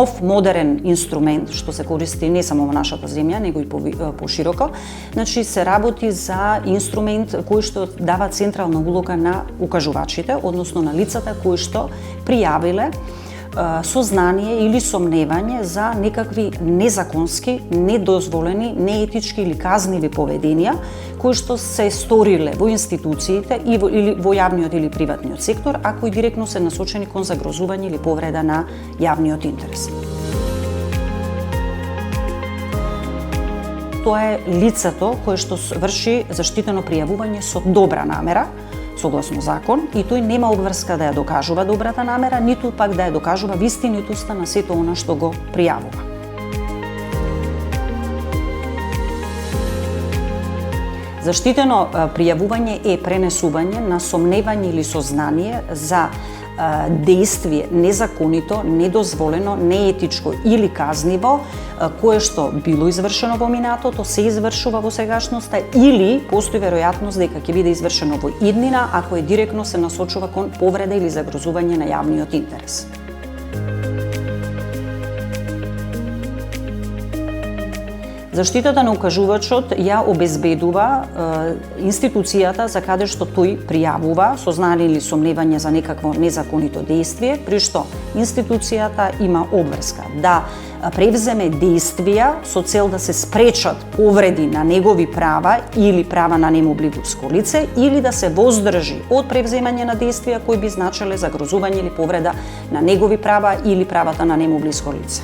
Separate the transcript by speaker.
Speaker 1: нов модерен инструмент што се користи не само во нашата земја, него и пошироко. Значи се работи за инструмент кој што дава централна улога на укажувачите, односно на лицата кои што пријавиле сознание или сомневање за некакви незаконски, недозволени, неетички или казниви поведенија кои што се сториле во институциите или во јавниот или приватниот сектор, а кои директно се насочени кон загрозување или повреда на јавниот интерес. Тоа е лицето кое што врши заштитено пријавување со добра намера, согласно закон, и тој нема обврска да ја докажува добрата намера, ниту пак да ја докажува вистинитоста на сето она што го пријавува. Заштитено пријавување е пренесување на сомневање или сознание за действие незаконито, недозволено, неетичко или казниво, кое што било извршено во минатото, се извршува во сегашноста или постои веројатност дека ќе биде извршено во иднина ако е директно се насочува кон повреда или загрозување на јавниот интерес. Заштитата на укажувачот ја обезбедува институцијата за каде што тој пријавува сознание или сомневање за некакво незаконито действие, при што институцијата има обврска да превземе действија со цел да се спречат повреди на негови права или права на нему близко лице, или да се воздржи од превземање на действија кои би значеле загрозување или повреда на негови права или правата на нему близко лице.